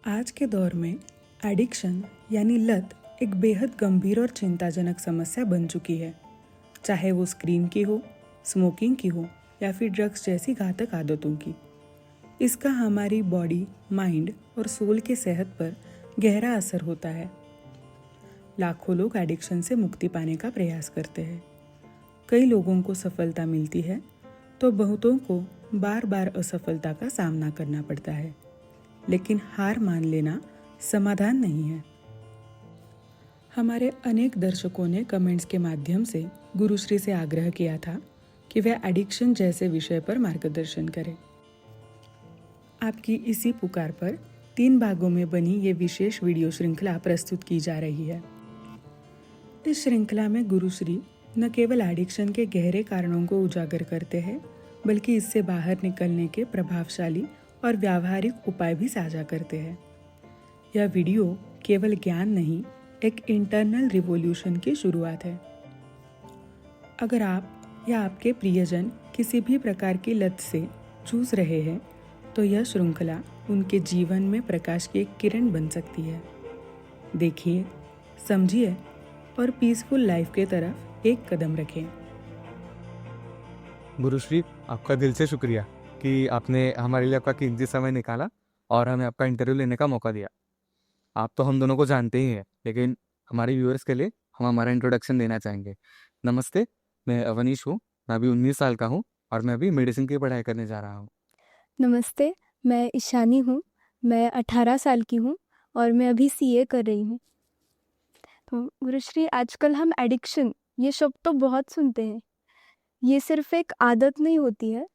आज के दौर में एडिक्शन यानी लत एक बेहद गंभीर और चिंताजनक समस्या बन चुकी है। चाहे वो स्क्रीन की हो, स्मोकिंग की हो या फिर ड्रग्स जैसी घातक आदतों की। इसका हमारी बॉडी, माइंड और सोल के सेहत पर गहरा असर होता है। लाखों लोग एडिक्शन से मुक्ति पाने का प्रयास करते हैं। कई लोगों को सफलता मिलती है तो बहुतों को बार बार असफलता का सामना करना पड़ता है। लेकिन हार मान लेना समाधान नहीं है। हमारे अनेक दर्शकों ने कमेंट्स के माध्यम से गुरुश्री से आग्रह किया था कि वह एडिक्शन जैसे विषय पर मार्गदर्शन करें। आपकी इसी पुकार पर 3 भागों में बनी ये विशेष वीडियो श्रृंखला प्रस्तुत की जा रही है। इस श्रृंखला में गुरुश्री न केवल एडिक्शन के गहरे कारणों को उजागर करते हैं, बल्कि इससे बाहर निकलने के प्रभावशाली और व्यावहारिक उपाय भी साझा करते हैं। यह वीडियो केवल ज्ञान नहीं, एक इंटरनल रिवॉल्यूशन की शुरुआत है। अगर आप या आपके प्रियजन किसी भी प्रकार की लत से जूझ रहे हैं, तो यह श्रृंखला उनके जीवन में प्रकाश की एक किरण बन सकती है। देखिए, समझिए और पीसफुल लाइफ के तरफ एक कदम रखें। गुरुश्री, आपका दिल से शुक्रिया कि आपने हमारे लिए आपका कीमती समय निकाला और हमें आपका इंटरव्यू लेने का मौका दिया। आप तो हम दोनों को जानते ही हैं, लेकिन हमारे व्यूअर्स के लिए हम हमारा इंट्रोडक्शन देना चाहेंगे। नमस्ते, मैं अवनीश हूँ। मैं अभी 19 साल का हूँ और मैं अभी मेडिसिन की पढ़ाई करने जा रहा हूँ। नमस्ते, मैं ईशानी हूँ। मैं 18 साल की हूँ और मैं अभी सीए कर रही हूँ। तो गुरुश्री, आजकल हम एडिक्शन ये शब्द तो बहुत सुनते हैं। ये सिर्फ एक आदत नहीं होती है,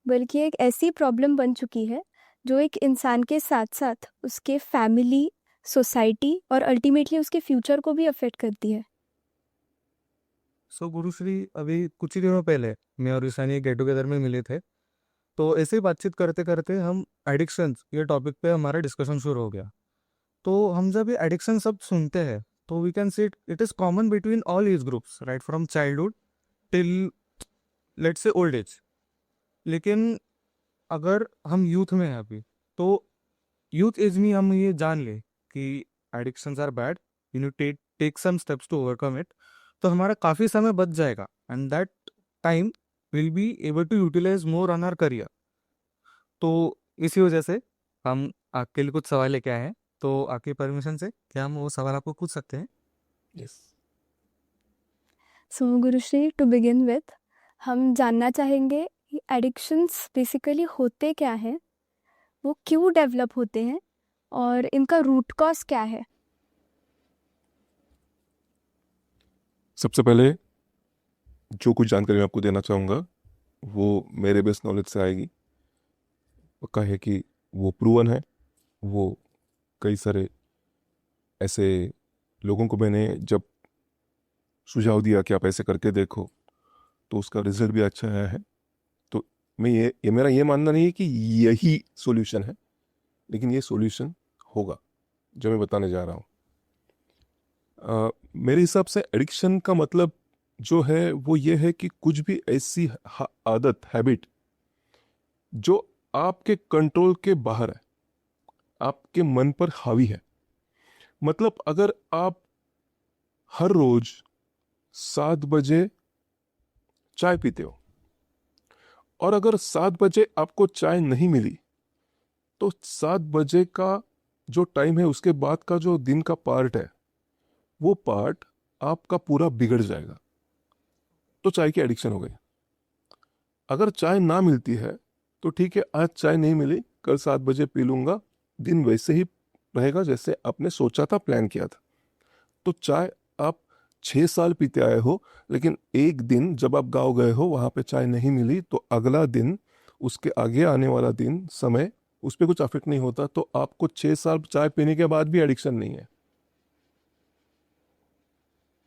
बल्कि एक ऐसी प्रॉब्लम बन चुकी है जो एक इंसान के साथ साथ उसके फैमिली, सोसाइटी और अल्टीमेटली उसके फ्यूचर को भी अफेक्ट करती है। गुरुश्री, अभी कुछ ही दिनों पहले मैं और ईशानी गेट टुगेदर में मिले थे। तो ऐसे ही बातचीत करते करते हम एडिक्शंस ये टॉपिक पे हमारा डिस्कशन शुरू हो गया। तो हम जब ये एडिक्शन शब्द सुनते हैं तो we can see it is common between all age groups, right from childhood till let's say old age. लेकिन अगर हम यूथ में हैं अभी, तो यूथ एज में हम ये जान ले कि addictions are bad, you need take some steps to overcome it, तो हमारा काफ़ी समय बच जाएगा and that time will be able to utilise more on our career. तो इसी वजह से हम आपके लिए कुछ सवाल लेके आए हैं। तो आपकी परमिशन से क्या हम वो सवाल आपको पूछ सकते हैं? Yes. So Gurushri, to begin with, हम जानना चाहेंगे कि एडिक्शंस बेसिकली होते क्या हैं, वो क्यों डेवलप होते हैं और इनका रूट कॉज क्या है। सबसे पहले जो कुछ जानकारी मैं आपको देना चाहूँगा वो मेरे बेस्ट नॉलेज से आएगी। पक्का है कि वो प्रूवन है। वो कई सारे ऐसे लोगों को मैंने जब सुझाव दिया कि आप ऐसे करके देखो, तो उसका रिजल्ट भी अच्छा आया है। तो मैं ये मेरा ये मानना नहीं है कि यही सॉल्यूशन है, लेकिन ये सॉल्यूशन होगा जो मैं बताने जा रहा हूँ। मेरे हिसाब से एडिक्शन का मतलब जो है वो ये है कि कुछ भी ऐसी आदत, हैबिट जो आपके कंट्रोल के बाहर है, आपके मन पर हावी है। मतलब अगर आप हर रोज 7 बजे चाय पीते हो और अगर 7 बजे आपको चाय नहीं मिली, तो 7 बजे का जो टाइम है उसके बाद का जो दिन का पार्ट है, वो पार्ट आपका पूरा बिगड़ जाएगा। तो चाय की एडिक्शन हो गई। अगर चाय ना मिलती है तो ठीक है, आज चाय नहीं मिली, कल 7 बजे पी लूंगा, दिन वैसे ही रहेगा जैसे आपने सोचा था, प्लान किया था। तो चाय आप 6 साल पीते आए हो, लेकिन एक दिन जब आप गाँव गए हो, वहां पे चाय नहीं मिली, तो अगला दिन, उसके आगे आने वाला दिन, समय, उस पर कुछ अफेक्ट नहीं होता। तो आपको 6 साल चाय पीने के बाद भी एडिक्शन नहीं है।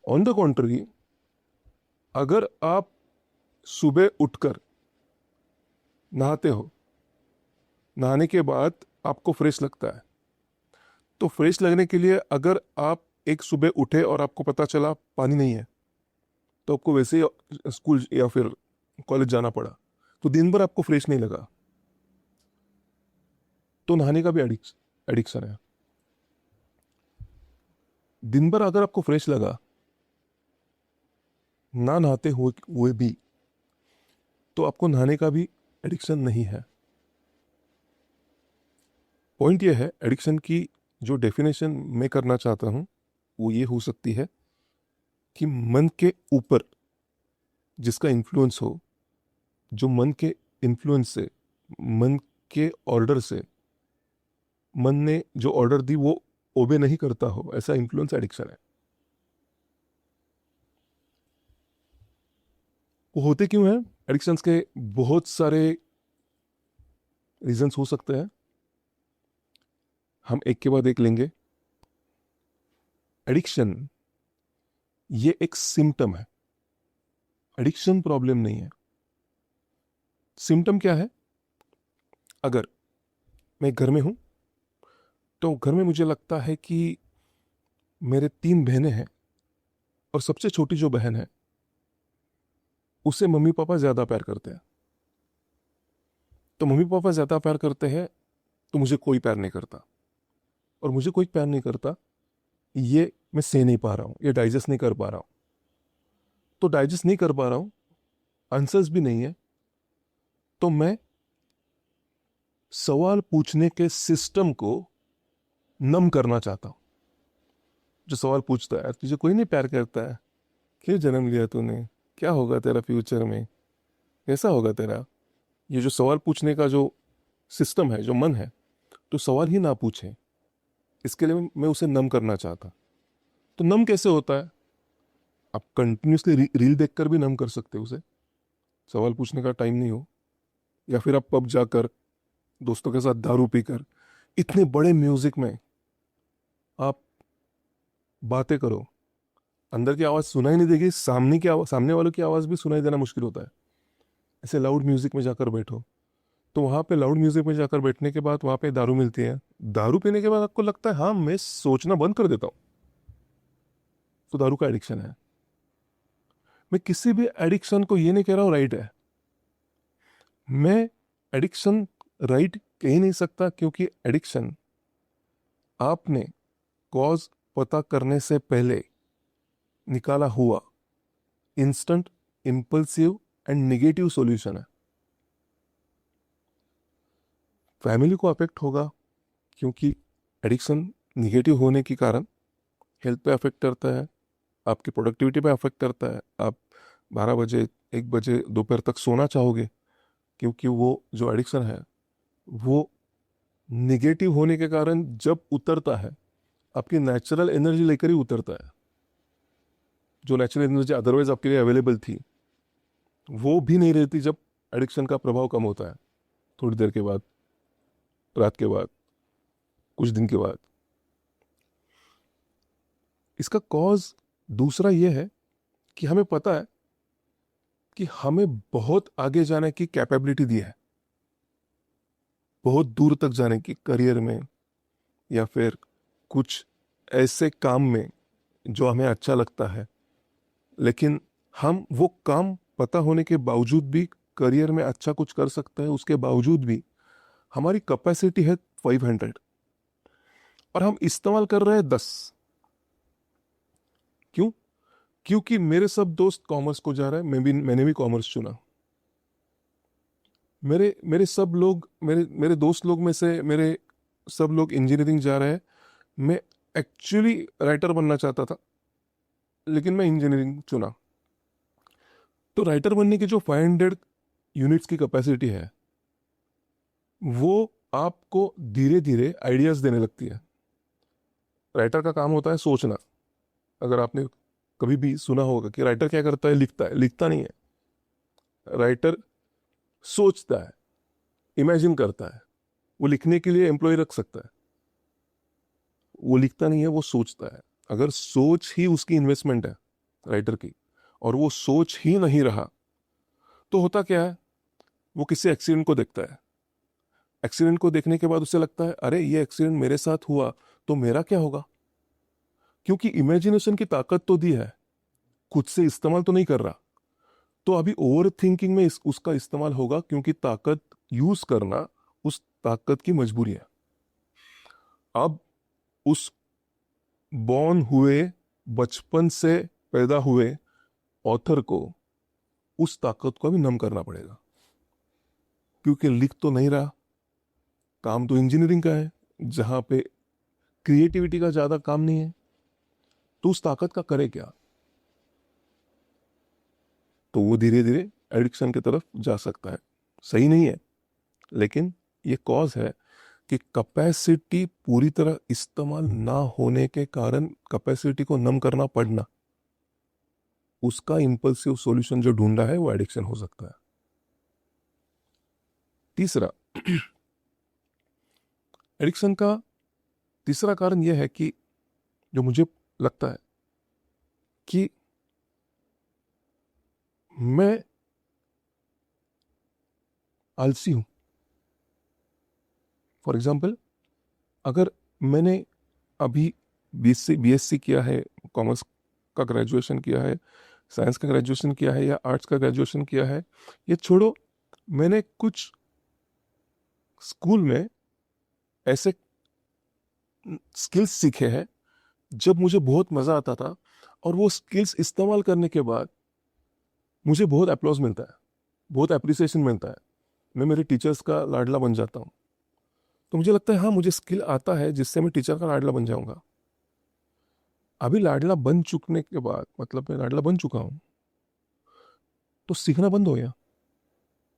ऑन द कॉन्ट्री, अगर आप सुबह उठकर नहाते हो, नहाने के बाद आपको फ्रेश लगता है, तो फ्रेश लगने के लिए अगर आप एक सुबह उठे और आपको पता चला पानी नहीं है, तो आपको वैसे ही स्कूल या फिर कॉलेज जाना पड़ा, तो दिन भर आपको फ्रेश नहीं लगा। तो नहाने का भी एडिक्शन है। दिन भर अगर आपको फ्रेश लगा ना नहाते हुए भी, तो आपको नहाने का भी एडिक्शन नहीं है। पॉइंट ये है, एडिक्शन की जो डेफिनेशन मैं करना चाहता हूं वो ये हो सकती है कि मन के ऊपर जिसका इन्फ्लुएंस हो, जो मन के इन्फ्लुएंस से, मन के ऑर्डर से, मन ने जो ऑर्डर दी वो ओबे नहीं करता हो, ऐसा इन्फ्लुएंस एडिक्शन है। वो होते क्यों है? एडिक्शंस के बहुत सारे रीजंस हो सकते हैं, हम एक के बाद एक लेंगे। एडिक्शन ये एक सिम्टम है, एडिक्शन प्रॉब्लम नहीं है। सिम्टम क्या है? अगर मैं घर में हूं तो घर में मुझे लगता है कि मेरे 3 बहनें हैं और सबसे छोटी जो बहन है उसे मम्मी पापा ज्यादा प्यार करते हैं। तो मम्मी पापा ज्यादा प्यार करते हैं तो मुझे कोई प्यार नहीं करता, और मुझे कोई प्यार नहीं करता ये मैं सह नहीं पा रहा हूं, ये डाइजेस्ट नहीं कर पा रहा हूं। तो डाइजेस्ट नहीं कर पा रहा हूं, आंसर्स भी नहीं है, तो मैं सवाल पूछने के सिस्टम को नम करना चाहता हूं। जो सवाल पूछता है, तुझे कोई नहीं प्यार करता है, क्यों जन्म लिया तूने, क्या होगा तेरा फ्यूचर में, कैसा होगा तेरा, ये जो सवाल पूछने का जो सिस्टम है, जो मन है, तो सवाल ही ना पूछे, इसके लिए मैं उसे नम करना चाहता। तो नम कैसे होता है? आप कंटिन्यूसली रील देखकर भी नम कर सकते हो उसे, सवाल पूछने का टाइम नहीं हो, या फिर आप पब जाकर दोस्तों के साथ दारू पीकर इतने बड़े म्यूजिक में आप बातें करो, अंदर की आवाज सुनाई नहीं देगी, सामने वालों की आवाज भी सुनाई देना मुश्किल होता है। ऐसे लाउड म्यूजिक में जाकर बैठो, तो वहां पे लाउड म्यूजिक में जाकर बैठने के बाद वहां पे दारू मिलती है, दारू पीने के बाद आपको लगता है हाँ मैं सोचना बंद कर देता हूं, तो दारू का एडिक्शन है। मैं किसी भी एडिक्शन को ये नहीं कह रहा हूं राइट है, मैं एडिक्शन राइट कह ही नहीं सकता, क्योंकि एडिक्शन आपने कॉज पता करने से पहले निकाला हुआ instant, impulsive and negative solution है। फैमिली को अफेक्ट होगा, क्योंकि एडिक्शन नेगेटिव होने के कारण हेल्थ पे अफेक्ट करता है, आपकी प्रोडक्टिविटी पे अफेक्ट करता है। आप 12 बजे 1 बजे दोपहर तक सोना चाहोगे, क्योंकि वो जो एडिक्शन है वो नेगेटिव होने के कारण जब उतरता है, आपकी नेचुरल एनर्जी लेकर ही उतरता है। जो नेचुरल एनर्जी अदरवाइज आपके लिए अवेलेबल थी वो भी नहीं रहती जब एडिक्शन का प्रभाव कम होता है, थोड़ी देर के बाद, रात के बाद, कुछ दिन के बाद। इसका कॉज दूसरा ये है कि हमें पता है कि हमें बहुत आगे जाने की कैपेबिलिटी दी है, बहुत दूर तक जाने की, करियर में या फिर कुछ ऐसे काम में जो हमें अच्छा लगता है, लेकिन हम वो काम पता होने के बावजूद भी करियर में अच्छा कुछ कर सकते हैं, उसके बावजूद भी हमारी कैपेसिटी है 500 और हम इस्तेमाल कर रहे हैं 10। क्यों? क्योंकि मेरे सब दोस्त कॉमर्स को जा रहे हैं, मैंने भी कॉमर्स चुना। मेरे सब लोग, मेरे दोस्त लोग में से मेरे सब लोग इंजीनियरिंग जा रहे हैं। मैं एक्चुअली राइटर बनना चाहता था, लेकिन मैं इंजीनियरिंग चुना। तो राइटर बनने की जो 500 यूनिट्स की कैपेसिटी है वो आपको धीरे धीरे आइडियाज देने लगती है। राइटर का काम होता है सोचना। अगर आपने कभी भी सुना होगा कि राइटर क्या करता है, लिखता है, लिखता नहीं है। राइटर सोचता है, इमेजिन करता है। वो लिखने के लिए एम्प्लॉय रख सकता है, वो लिखता नहीं है, वो सोचता है। अगर सोच ही उसकी इन्वेस्टमेंट है राइटर की, और वो सोच ही नहीं रहा, तो होता क्या है, वो किसी एक्सीडेंट को देखता है। एक्सीडेंट को देखने के बाद उसे लगता है अरे ये एक्सीडेंट मेरे साथ हुआ तो मेरा क्या होगा, क्योंकि इमेजिनेशन की ताकत तो दी है, खुद से इस्तेमाल तो नहीं कर रहा। तो अभी ओवर थिंकिंग में उसका इस्तेमाल होगा, क्योंकि ताकत यूज करना उस ताकत की मजबूरी है। अब उस बॉर्न हुए, बचपन से पैदा हुए ऑथर को उस ताकत को भी नम करना पड़ेगा, क्योंकि लिख तो नहीं रहा, काम तो इंजीनियरिंग का है जहां पे क्रिएटिविटी का ज्यादा काम नहीं है, तो उस ताकत का करे क्या? तो वो धीरे धीरे एडिक्शन की तरफ जा सकता है। सही नहीं है, लेकिन ये कॉज है कि कैपेसिटी पूरी तरह इस्तेमाल ना होने के कारण कैपेसिटी को नम करना पड़ना, उसका इंपल्सिव सॉल्यूशन जो ढूंढा है वो एडिक्शन हो सकता है। तीसरा, एडिक्शन का तीसरा कारण यह है कि जो मुझे लगता है कि मैं आलसी हूं। फॉर एग्जाम्पल, अगर मैंने अभी बीएससी किया है, कॉमर्स का ग्रेजुएशन किया है, साइंस का ग्रेजुएशन किया है या आर्ट्स का ग्रेजुएशन किया है, ये छोड़ो, मैंने कुछ स्कूल में ऐसे स्किल्स सीखे हैं जब मुझे बहुत मजा आता था, और वो स्किल्स इस्तेमाल करने के बाद मुझे बहुत अप्लॉज मिलता है, बहुत अप्रिसिएशन मिलता है, मैं मेरे टीचर्स का लाडला बन जाता हूँ। तो मुझे लगता है हाँ, मुझे स्किल आता है जिससे मैं टीचर का लाडला बन जाऊंगा। अभी लाडला बन चुकने के बाद, मतलब मैं लाडला बन चुका हूं, तो सीखना बंद हो गया,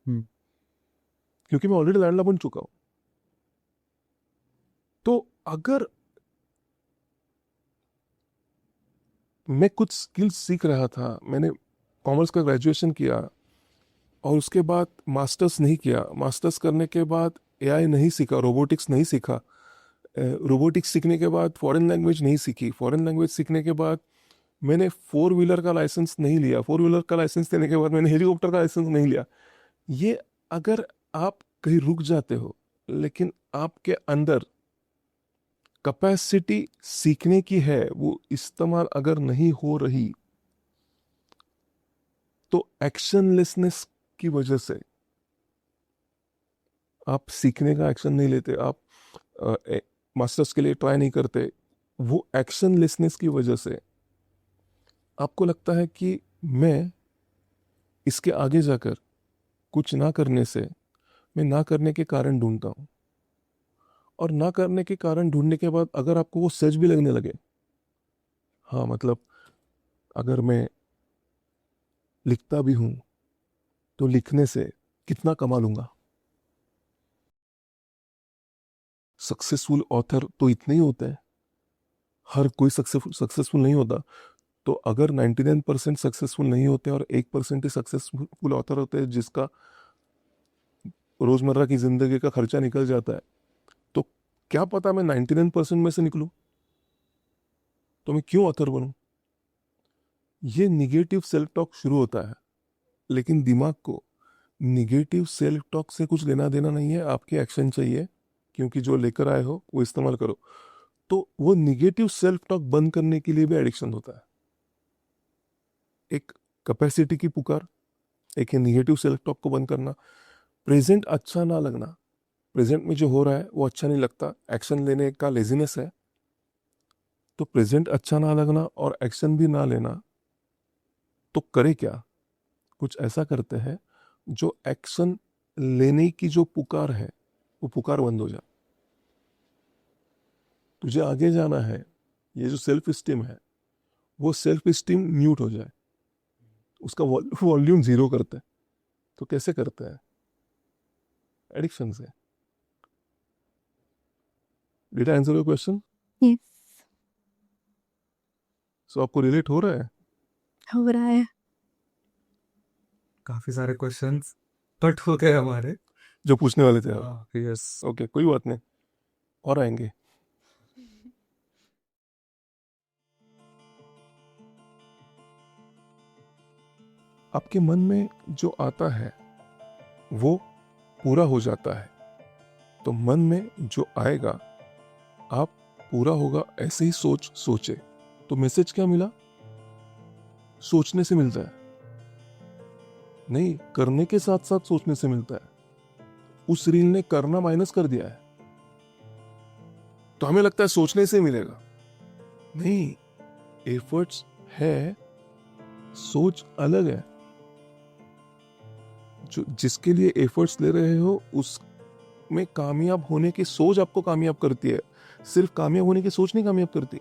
क्योंकि मैं ऑलरेडी लाडला बन चुका हूं। तो अगर मैं कुछ स्किल्स सीख रहा था, मैंने कॉमर्स का ग्रेजुएशन किया और उसके बाद मास्टर्स नहीं किया, मास्टर्स करने के बाद एआई नहीं सीखा, रोबोटिक्स नहीं सीखा, रोबोटिक्स सीखने के बाद फॉरेन लैंग्वेज नहीं सीखी, फॉरेन लैंग्वेज सीखने के बाद मैंने 4 व्हीलर का लाइसेंस नहीं लिया, 4 व्हीलर का लाइसेंस लेने के बाद मैंने हेलीकॉप्टर का लाइसेंस नहीं लिया। ये अगर आप कहीं रुक जाते हो, लेकिन आपके अंदर कैपेसिटी सीखने की है, वो इस्तेमाल अगर नहीं हो रही, तो एक्शनलेसनेस की वजह से आप सीखने का एक्शन नहीं लेते, आप मास्टर्स के लिए ट्राई नहीं करते, वो एक्शनलेसनेस की वजह से आपको लगता है कि मैं इसके आगे जाकर कुछ ना करने से, मैं ना करने के कारण ढूंढता हूं, और ना करने के कारण ढूंढने के बाद अगर आपको वो सच भी लगने लगे, हाँ मतलब अगर मैं लिखता भी हूं तो लिखने से कितना कमा लूंगा, सक्सेसफुल ऑथर तो इतने ही होते हैं, हर कोई सक्सेसफुल नहीं होता। तो अगर 99% सक्सेसफुल नहीं होते और 1% ही सक्सेसफुल ऑथर होते हैं जिसका रोजमर्रा की जिंदगी का खर्चा निकल जाता है, तो क्या पता मैं 99% में से निकलूं, तो मैं क्यों ऑथर बनूं? ये निगेटिव सेल्फ टॉक शुरू होता है, लेकिन दिमाग को निगेटिव सेल्फ टॉक से कुछ लेना देना नहीं है, आपके एक्शन चाहिए, क्योंकि जो लेकर आए हो वो इस्तेमाल करो। तो वो निगेटिव सेल्फ टॉक बंद करने के लिए भी एडिक्शन होता है। एक कैपेसिटी की पुकार, एक है निगेटिव सेल्फ टॉक को बंद करना, प्रेजेंट अच्छा ना लगना, प्रेजेंट में जो हो रहा है वो अच्छा नहीं लगता, एक्शन लेने का लेजीनेस है, तो प्रेजेंट अच्छा ना लगना और एक्शन भी ना लेना, तो करे क्या? कुछ ऐसा करते हैं जो एक्शन लेने की जो पुकार है वो पुकार बंद हो जाए। तुझे आगे जाना है, ये जो सेल्फ स्टीम है वो सेल्फ स्टीम म्यूट हो जाए, उसका वॉल्यूम 0 करते हैं। तो कैसे करते हैं? एडिक्शन से। Did I answer your question? Yes, so आपको रिलेट हो रहा है? हो रहा है। काफी सारे क्वेश्चंस कट हो गए हमारे। जो पूछने वाले थे आप? यस। ओके, कोई बात नहीं, और आएंगे। आपके मन में जो आता है वो पूरा हो जाता है, तो मन में जो आएगा आप पूरा होगा ऐसे ही सोचे। तो मैसेज क्या मिला? सोचने से मिलता है नहीं, करने के साथ साथ सोचने से मिलता है। उस रील ने करना माइनस कर दिया है, तो हमें लगता है सोचने से मिलेगा, नहीं, एफर्ट्स है, सोच अलग है। जो जिसके लिए एफर्ट्स ले रहे हो उसमें कामयाब होने की सोच आपको कामयाब करती है, सिर्फ कामयाब होने की सोच नहीं कामयाब करती।